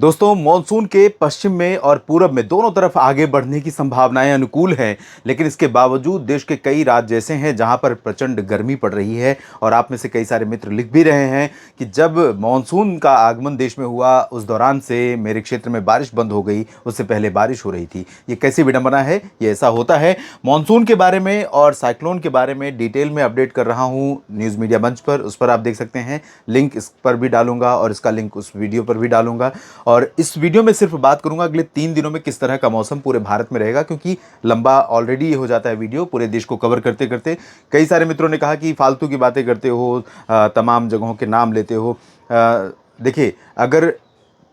दोस्तों, मॉनसून के पश्चिम में और पूरब में दोनों तरफ आगे बढ़ने की संभावनाएं अनुकूल हैं, लेकिन इसके बावजूद देश के कई राज्य ऐसे हैं जहां पर प्रचंड गर्मी पड़ रही है। और आप में से कई सारे मित्र लिख भी रहे हैं कि जब मॉनसून का आगमन देश में हुआ उस दौरान से मेरे क्षेत्र में बारिश बंद हो गई, उससे पहले बारिश हो रही थी। ये कैसी विडंबना है? ये ऐसा होता है। मॉनसून के बारे में और साइक्लोन के बारे में डिटेल में अपडेट कर रहा हूँ न्यूज़ मीडिया मंच पर, उस पर आप देख सकते हैं। लिंक इस पर भी डालूंगा और इसका लिंक उस वीडियो पर भी डालूंगा। और इस वीडियो में सिर्फ बात करूंगा अगले 3 दिनों में किस तरह का मौसम पूरे भारत में रहेगा, क्योंकि लंबा ऑलरेडी ये हो जाता है वीडियो पूरे देश को कवर करते करते। कई सारे मित्रों ने कहा कि फालतू की बातें करते हो, तमाम जगहों के नाम लेते हो। देखिए, अगर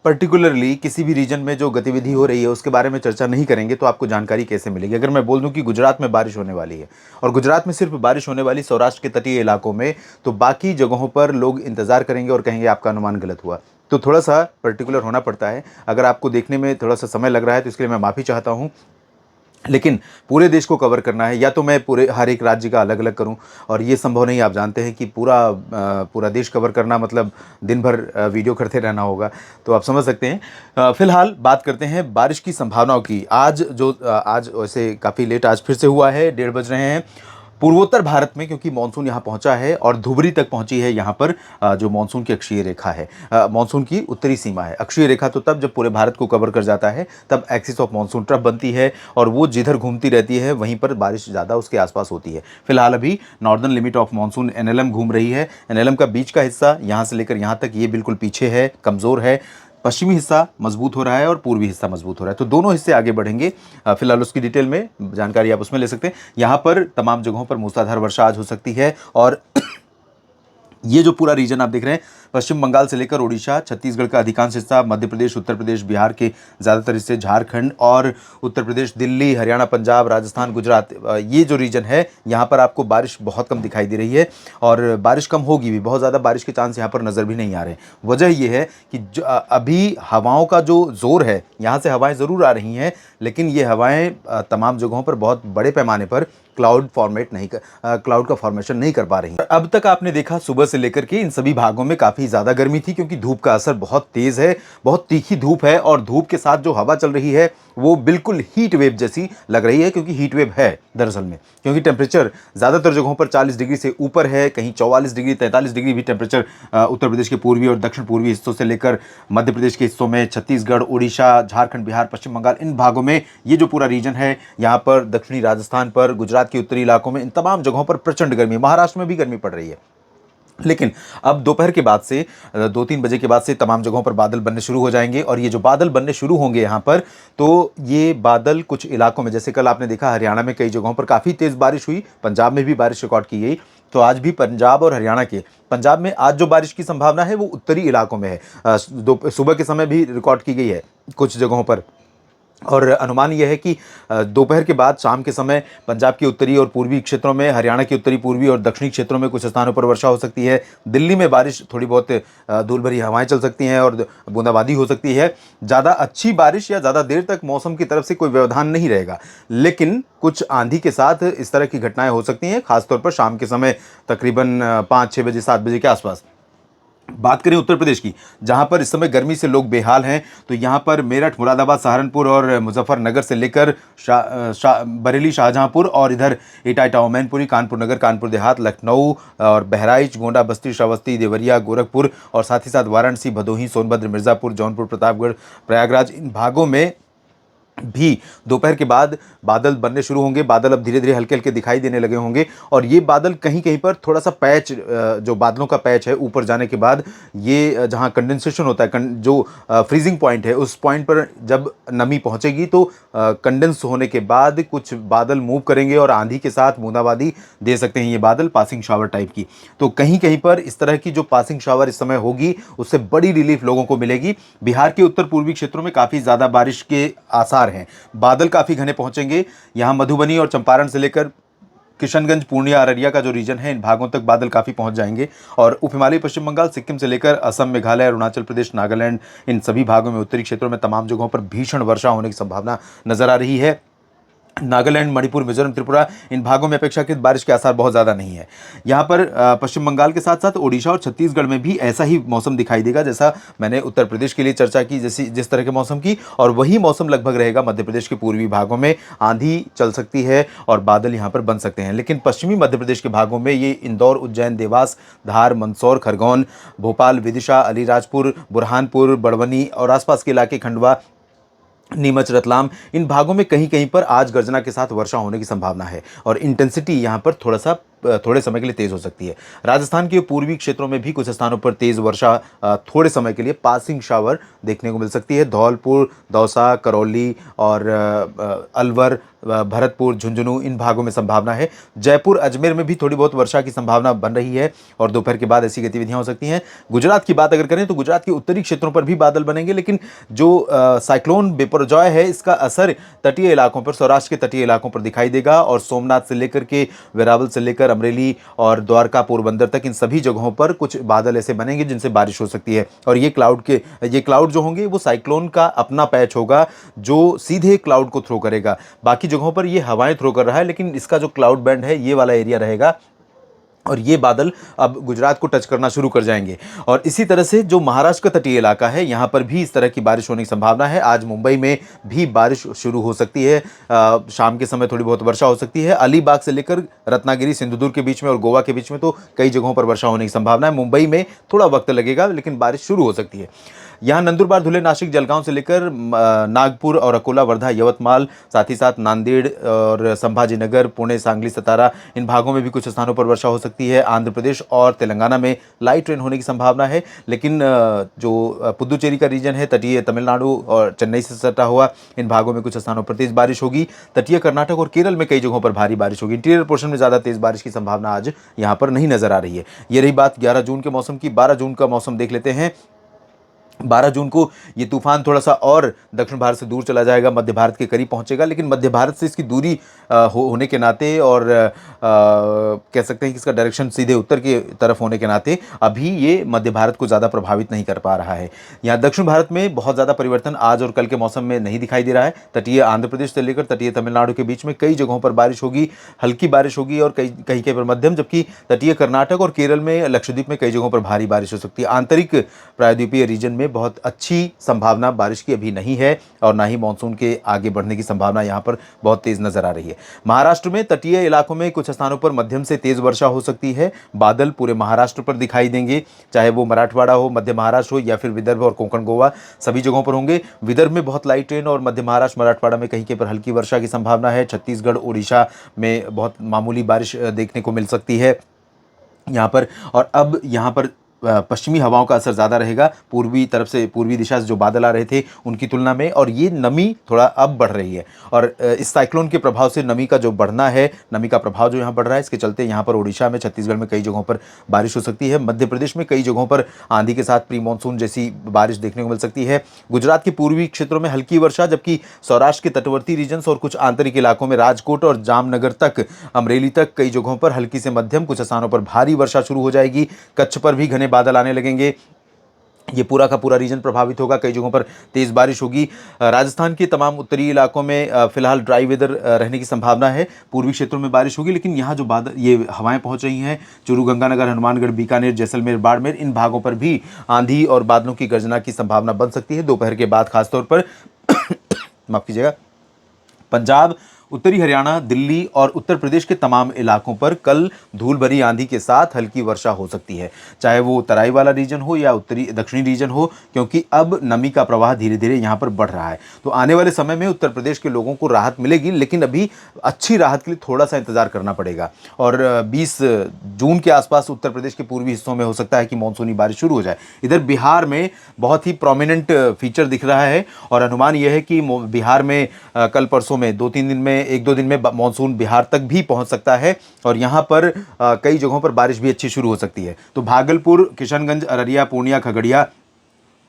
पर्टिकुलरली किसी भी रीजन में जो गतिविधि हो रही है उसके बारे में चर्चा नहीं करेंगे तो आपको जानकारी कैसे मिलेगी? अगर मैं बोल दूं कि गुजरात में बारिश होने वाली है और गुजरात में सिर्फ बारिश होने वाली सौराष्ट्र के तटीय इलाकों में, तो बाकी जगहों पर लोग इंतजार करेंगे और कहेंगे आपका अनुमान गलत हुआ। तो थोड़ा सा पर्टिकुलर होना पड़ता है। अगर आपको देखने में थोड़ा सा समय लग रहा है तो इसके लिए मैं माफ़ी चाहता हूँ, लेकिन पूरे देश को कवर करना है। या तो मैं पूरे हर एक राज्य का अलग अलग करूं, और ये संभव नहीं। आप जानते हैं कि पूरा देश कवर करना मतलब दिन भर वीडियो करते रहना होगा, तो आप समझ सकते हैं। फिलहाल बात करते हैं बारिश की संभावनाओं की। आज वैसे काफ़ी लेट आज फिर से हुआ है, 1:30 बज रहे हैं। पूर्वोत्तर भारत में क्योंकि मानसून यहाँ पहुँचा है और धुबरी तक पहुँची है यहाँ पर, जो मानसून की अक्षीय रेखा है, मानसून की उत्तरी सीमा है। अक्षीय रेखा तो तब जब पूरे भारत को कवर कर जाता है, तब एक्सिस ऑफ मानसून ट्रफ बनती है और वो जिधर घूमती रहती है वहीं पर बारिश ज़्यादा उसके आसपास होती है। फिलहाल अभी northern limit of monsoon NLM घूम रही है। एनएलएम का बीच का हिस्सा यहाँ से लेकर यहाँ तक ये बिल्कुल पीछे है, कमज़ोर है। पश्चिमी हिस्सा मजबूत हो रहा है और पूर्वी हिस्सा मजबूत हो रहा है, तो दोनों हिस्से आगे बढ़ेंगे। फिलहाल उसकी डिटेल में जानकारी आप उसमें ले सकते हैं। यहाँ पर तमाम जगहों पर मूसलाधार वर्षा आज हो सकती है। और ये जो पूरा रीजन आप देख रहे हैं, पश्चिम बंगाल से लेकर उड़ीसा, छत्तीसगढ़ का अधिकांश हिस्सा, मध्य प्रदेश, उत्तर प्रदेश, बिहार के ज़्यादातर हिस्से, झारखंड और उत्तर प्रदेश, दिल्ली, हरियाणा, पंजाब, राजस्थान, गुजरात, ये जो रीजन है यहाँ पर आपको बारिश बहुत कम दिखाई दे रही है। और बारिश कम होगी भी, बहुत ज़्यादा बारिश के चांस यहाँ पर नज़र भी नहीं आ रहे। वजह यह है कि अभी हवाओं का जो जोर है, यहाँ से हवाएं ज़रूर आ रही हैं, लेकिन ये हवाएं तमाम जगहों पर बहुत बड़े पैमाने पर क्लाउड का फॉर्मेशन नहीं कर पा रही। अब तक आपने देखा सुबह से लेकर के इन सभी भागों में काफ़ी ज़्यादा गर्मी थी, क्योंकि धूप का असर बहुत तेज़ है, बहुत तीखी धूप है। और धूप के साथ जो हवा चल रही है वो बिल्कुल हीट वेव जैसी लग रही है, क्योंकि हीट वेव है दरअसल में, क्योंकि टेम्परेचर ज़्यादातर जगहों पर 40 डिग्री से ऊपर है, कहीं 44 डिग्री 43 डिग्री भी टेम्परेचर उत्तर प्रदेश के पूर्वी और दक्षिण पूर्वी हिस्सों से लेकर मध्य प्रदेश के हिस्सों में, छत्तीसगढ़, उड़ीसा, झारखंड, बिहार, पश्चिम बंगाल, इन भागों में, ये जो पूरा रीजन है यहाँ पर, दक्षिणी राजस्थान पर, गुजरात के उत्तरी इलाकों में, इन तमाम जगहों पर प्रचंड गर्मी, महाराष्ट्र में भी गर्मी पड़ रही है। लेकिन अब दोपहर के बाद से 2-3 बजे के बाद से तमाम जगहों पर बादल बनने शुरू हो जाएंगे। और ये जो बादल बनने शुरू होंगे यहाँ पर, तो ये बादल कुछ इलाकों में, जैसे कल आपने देखा हरियाणा में कई जगहों पर काफ़ी तेज़ बारिश हुई, पंजाब में भी बारिश रिकॉर्ड की गई, तो आज भी पंजाब और हरियाणा के, पंजाब में आज जो बारिश की संभावना है वो उत्तरी इलाकों में है। सुबह के समय भी रिकॉर्ड की गई है कुछ जगहों पर। और अनुमान यह है कि दोपहर के बाद शाम के समय पंजाब के उत्तरी और पूर्वी क्षेत्रों में, हरियाणा के उत्तरी पूर्वी और दक्षिणी क्षेत्रों में कुछ स्थानों पर वर्षा हो सकती है। दिल्ली में बारिश, थोड़ी बहुत धूल भरी हवाएं चल सकती हैं और बूंदाबांदी हो सकती है। ज़्यादा अच्छी बारिश या ज़्यादा देर तक मौसम की तरफ से कोई व्यवधान नहीं रहेगा, लेकिन कुछ आंधी के साथ इस तरह की घटनाएं हो सकती हैं, खासतौर पर शाम के समय, तकरीबन 5-6 बजे 7 बजे के आसपास। बात करें उत्तर प्रदेश की, जहां पर इस समय गर्मी से लोग बेहाल हैं, तो यहां पर मेरठ, मुरादाबाद, सहारनपुर और मुजफ्फरनगर से लेकर बरेली, शाहजहांपुर और इधर एटा, मैनपुरी, कानपुर नगर, कानपुर देहात, लखनऊ और बहराइच, गोंडा, बस्ती, श्रावस्ती, देवरिया, गोरखपुर और साथ ही साथ वाराणसी, भदोही, सोनभद्र, मिर्ज़ापुर, जौनपुर, प्रतापगढ़, प्रयागराज, इन भागों में भी दोपहर के बाद बादल बनने शुरू होंगे। बादल अब धीरे धीरे हल्के हल्के दिखाई देने लगे होंगे, और ये बादल कहीं कहीं पर थोड़ा सा पैच, जो बादलों का पैच है ऊपर जाने के बाद, ये जहाँ कंडेंसेशन होता है, जो फ्रीजिंग पॉइंट है, उस पॉइंट पर जब नमी पहुँचेगी तो कंडेंस होने के बाद कुछ बादल मूव करेंगे और आंधी के साथ बूंदाबांदी दे सकते हैं ये बादल, पासिंग शावर टाइप की। तो कहीं कहीं पर इस तरह की जो पासिंग शावर इस समय होगी, उससे बड़ी रिलीफ लोगों को मिलेगी। बिहार के उत्तर पूर्वी क्षेत्रों में काफ़ी ज़्यादा बारिश के आसार हैं, बादल काफी घने पहुंचेंगे। यहां मधुबनी और चंपारण से लेकर किशनगंज, पूर्णिया, अररिया का जो रीजन है, इन भागों तक बादल काफी पहुंच जाएंगे। और उप हिमालयी पश्चिम बंगाल, सिक्किम से लेकर असम, मेघालय, अरुणाचल प्रदेश, नागालैंड, इन सभी भागों में, उत्तरी क्षेत्रों में तमाम जगहों पर भीषण वर्षा होने की संभावना नजर आ रही है। नागालैंड, मणिपुर, मिजोरम, त्रिपुरा, इन भागों में अपेक्षाकृत बारिश के आसार बहुत ज़्यादा नहीं है। यहाँ पर पश्चिम बंगाल के साथ साथ ओडिशा और छत्तीसगढ़ में भी ऐसा ही मौसम दिखाई देगा जैसा मैंने उत्तर प्रदेश के लिए चर्चा की, जैसी जिस तरह के मौसम की, और वही मौसम लगभग रहेगा मध्य प्रदेश के पूर्वी भागों में। आंधी चल सकती है और बादल यहाँ पर बन सकते हैं, लेकिन पश्चिमी मध्य प्रदेश के भागों में ये इंदौर, उज्जैन, देवास, धार, मंदसौर, खरगोन, भोपाल, विदिशा, अलीराजपुर, बुरहानपुर, बड़वनी और आसपास के इलाके, खंडवा, नीमच, रतलाम, इन भागों में कहीं कहीं पर आज गर्जना के साथ वर्षा होने की संभावना है और इंटेंसिटी यहाँ पर थोड़े समय के लिए तेज हो सकती है। राजस्थान के पूर्वी क्षेत्रों में भी कुछ स्थानों पर तेज वर्षा, थोड़े समय के लिए पासिंग शावर देखने को मिल सकती है। धौलपुर, दौसा, करौली और अलवर, भरतपुर, झुंझुनू, इन भागों में संभावना है। जयपुर, अजमेर में भी थोड़ी बहुत वर्षा की संभावना बन रही है और दोपहर के बाद ऐसी गतिविधियां हो सकती हैं। गुजरात की बात अगर करें तो गुजरात के उत्तरी क्षेत्रों पर भी बादल बनेंगे, लेकिन जो साइक्लोन बिपरजॉय है इसका असर तटीय इलाकों पर, सौराष्ट्र के तटीय इलाकों पर दिखाई देगा और सोमनाथ से लेकर के वेरावल से लेकर अमरेली और द्वारका, पोरबंदर तक इन सभी जगहों पर कुछ बादल ऐसे बनेंगे जिनसे बारिश हो सकती है। और ये क्लाउड जो होंगे वो साइक्लोन का अपना पैच होगा जो सीधे क्लाउड को थ्रो करेगा। बाकी जगहों पर ये हवाएं थ्रो कर रहा है, लेकिन इसका जो क्लाउड बैंड है ये वाला एरिया रहेगा और ये बादल अब गुजरात को टच करना शुरू कर जाएंगे। और इसी तरह से जो महाराष्ट्र का तटीय इलाका है यहाँ पर भी इस तरह की बारिश होने की संभावना है। आज मुंबई में भी बारिश शुरू हो सकती है, शाम के समय थोड़ी बहुत वर्षा हो सकती है। अलीबाग से लेकर रत्नागिरी, सिंधुदुर्ग के बीच में और गोवा के बीच में तो कई जगहों पर वर्षा होने की संभावना है। मुंबई में थोड़ा वक्त लगेगा लेकिन बारिश शुरू हो सकती है। यहाँ नंदुरबार, धुले, नासिक, जलगांव से लेकर नागपुर और अकोला, वर्धा, यवतमाल, साथ ही साथ नांदेड़ और संभाजीनगर, पुणे, सांगली, सतारा, इन भागों में भी कुछ स्थानों पर वर्षा हो सकती है। आंध्र प्रदेश और तेलंगाना में लाइट रेन होने की संभावना है, लेकिन जो पुदुचेरी का रीजन है, तटीय तमिलनाडु और चेन्नई से सटा हुआ, इन भागों में कुछ स्थानों पर तेज बारिश होगी। तटीय कर्नाटक और केरल में कई जगहों पर भारी बारिश होगी। इंटीरियर पोर्शन में ज़्यादा तेज बारिश की संभावना आज यहाँ पर नहीं नजर आ रही है। ये रही बात 11 जून के मौसम की। 12 जून का मौसम देख लेते हैं। 12 जून को ये तूफान थोड़ा सा और दक्षिण भारत से दूर चला जाएगा, मध्य भारत के करीब पहुंचेगा, लेकिन मध्य भारत से इसकी दूरी होने के नाते और कह सकते हैं कि इसका डायरेक्शन सीधे उत्तर की तरफ होने के नाते अभी ये मध्य भारत को ज़्यादा प्रभावित नहीं कर पा रहा है। यहाँ दक्षिण भारत में बहुत ज़्यादा परिवर्तन आज और कल के मौसम में नहीं दिखाई दे रहा है। तटीय आंध्र प्रदेश से लेकर तटीय तमिलनाडु के बीच में कई जगहों पर बारिश होगी, हल्की बारिश होगी और कहीं कहीं पर मध्यम, जबकि तटीय कर्नाटक और केरल में, लक्षद्वीप में कई जगहों पर भारी बारिश हो सकती है। आंतरिक प्रायद्वीपीय रीजन में बहुत अच्छी संभावना बारिश की अभी नहीं है और ना ही मानसून के आगे बढ़ने की संभावना यहाँ पर बहुत तेज नजर आ रही है। महाराष्ट्र में तटीय इलाकों में कुछ स्थानों पर मध्यम से तेज वर्षा हो सकती है। बादल पूरे महाराष्ट्र पर दिखाई देंगे, चाहे वो मराठवाड़ा हो, मध्य महाराष्ट्र हो या फिर विदर्भ और कोंकण गोवा, सभी जगहों पर होंगे। विदर्भ में बहुत लाइट रेन और मध्य महाराष्ट्र, मराठवाड़ा में कहीं पर हल्की वर्षा की संभावना है। छत्तीसगढ़, उड़ीसा में बहुत मामूली बारिश देखने को मिल सकती है यहाँ पर। और अब यहाँ पर पश्चिमी हवाओं का असर ज़्यादा रहेगा पूर्वी तरफ से, पूर्वी दिशा से जो बादल आ रहे थे उनकी तुलना में, और ये नमी थोड़ा अब बढ़ रही है। और इस साइक्लोन के प्रभाव से नमी का जो बढ़ना है, नमी का प्रभाव जो यहाँ बढ़ रहा है, इसके चलते यहाँ पर उड़ीसा में, छत्तीसगढ़ में कई जगहों पर बारिश हो सकती है। मध्य प्रदेश में कई जगहों पर आंधी के साथ प्री मानसून जैसी बारिश देखने को मिल सकती है। गुजरात के पूर्वी क्षेत्रों में हल्की वर्षा, जबकि सौराष्ट्र के तटवर्ती रीजन्स और कुछ आंतरिक इलाकों में राजकोट और जामनगर तक, अमरेली तक कई जगहों पर हल्की से मध्यम, कुछ स्थानों पर भारी वर्षा शुरू हो जाएगी। कच्छ पर भी घने बादल आने लगेंगे। ये पूरा का पूरा रीजन प्रभावित होगा, कई जगहों पर तेज बारिश होगी। राजस्थान के तमाम उत्तरी इलाकों में फिलहाल ड्राई वेदर रहने की संभावना है। पूर्वी क्षेत्रों में बारिश होगी, लेकिन यहाँ जो बादल, ये हवाएं पहुंच रही हैं चूरू, गंगानगर, हनुमानगढ़, बीकानेर, जैसलमेर, बाड़मेर, इन भागों पर भी आंधी और बादलों की गर्जना की संभावना बन सकती है दोपहर के बाद, खासतौर पर माफ कीजिएगा। पंजाब, उत्तरी हरियाणा, दिल्ली और उत्तर प्रदेश के तमाम इलाकों पर कल धूल भरी आंधी के साथ हल्की वर्षा हो सकती है, चाहे वो तराई वाला रीजन हो या उत्तरी दक्षिणी रीजन हो, क्योंकि अब नमी का प्रवाह धीरे धीरे यहाँ पर बढ़ रहा है। तो आने वाले समय में उत्तर प्रदेश के लोगों को राहत मिलेगी, लेकिन अभी अच्छी राहत के लिए थोड़ा सा इंतजार करना पड़ेगा। और 20 जून के आसपास उत्तर प्रदेश के पूर्वी हिस्सों में हो सकता है कि मानसूनी बारिश शुरू हो जाए। इधर बिहार में बहुत ही प्रोमिनेंट फीचर दिख रहा है और अनुमान यह है कि बिहार में कल परसों में 2-3 दिन में, 1-2 दिन में मानसून बिहार तक भी पहुंच सकता है और यहां पर कई जगहों पर बारिश भी अच्छी शुरू हो सकती है। तो भागलपुर, किशनगंज, अररिया, पूर्णिया, खगड़िया,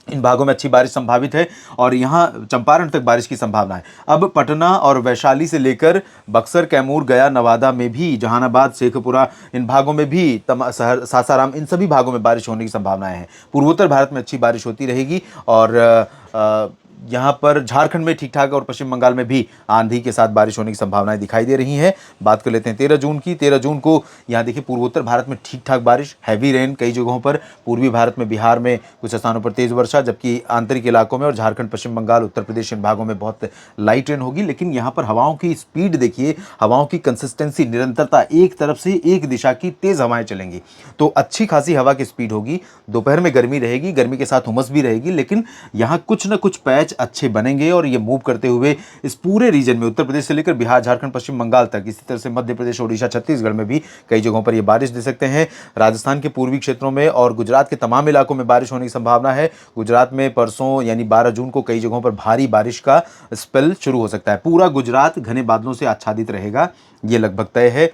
इन भागों में अच्छी बारिश संभावित है और यहाँ चंपारण तक बारिश की संभावना है। अब पटना और वैशाली से लेकर बक्सर, कैमूर, गया, नवादा में भी, जहानाबाद, शेखपुरा, इन भागों में भी, सासाराम, इन सभी भागों में बारिश होने की संभावनाएं हैं। पूर्वोत्तर भारत में अच्छी बारिश होती रहेगी और यहाँ पर झारखंड में ठीक ठाक और पश्चिम बंगाल में भी आंधी के साथ बारिश होने की संभावनाएं दिखाई दे रही हैं। बात कर लेते हैं 13 जून की। 13 जून को यहाँ देखिए पूर्वोत्तर भारत में ठीक ठाक बारिश, हैवी रेन कई जगहों पर, पूर्वी भारत में, बिहार में कुछ स्थानों पर तेज वर्षा, जबकि आंतरिक इलाकों में और झारखंड, पश्चिम बंगाल, उत्तर प्रदेश इन भागों में बहुत लाइट रेन होगी। लेकिन यहाँ पर हवाओं की स्पीड देखिए, हवाओं की कंसिस्टेंसी, निरंतरता, एक तरफ से एक दिशा की तेज हवाएं चलेंगी तो अच्छी खासी हवा की स्पीड होगी। दोपहर में गर्मी रहेगी, गर्मी के साथ उमस भी रहेगी, लेकिन यहाँ कुछ ना कुछ पैच अच्छे बनेंगे और ये मूव करते हुए इस पूरे रीजन में, उत्तर प्रदेश से लेकर बिहार, झारखंड, पश्चिम बंगाल तक, इसी तरह से मध्य प्रदेश, ओडिशा, छत्तीसगढ़ में भी कई जगहों पर ये बारिश दे सकते हैं। राजस्थान के पूर्वी क्षेत्रों में और गुजरात के तमाम इलाकों में बारिश होने की संभावना है। गुजरात में परसों यानी 12 जून को कई जगहों पर भारी बारिश का स्पेल शुरू हो सकता है। पूरा गुजरात घने बादलों से आच्छादित रहेगा, ये लगभग तय है।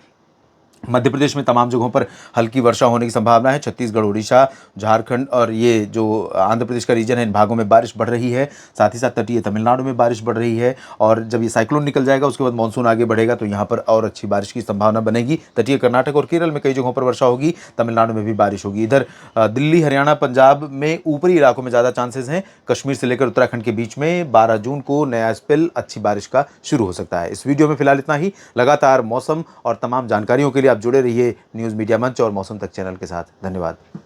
मध्य प्रदेश में तमाम जगहों पर हल्की वर्षा होने की संभावना है। छत्तीसगढ़, उड़ीसा, झारखंड और ये जो आंध्र प्रदेश का रीजन है, इन भागों में बारिश बढ़ रही है। साथ ही साथ तटीय तमिलनाडु में बारिश बढ़ रही है और जब ये साइक्लोन निकल जाएगा उसके बाद मानसून आगे बढ़ेगा तो यहाँ पर और अच्छी बारिश की संभावना बनेगी। तटीय कर्नाटक और केरल में कई जगहों पर वर्षा होगी, तमिलनाडु में भी बारिश होगी। इधर दिल्ली, हरियाणा, पंजाब में ऊपरी इलाकों में ज़्यादा चांसेस हैं। कश्मीर से लेकर उत्तराखंड के बीच में 12 जून को नया स्पेल अच्छी बारिश का शुरू हो सकता है। इस वीडियो में फिलहाल इतना ही। लगातार मौसम और तमाम जानकारियों के लिए आप जुड़े रहिए न्यूज़ मीडिया मंच और मौसम तक चैनल के साथ। धन्यवाद।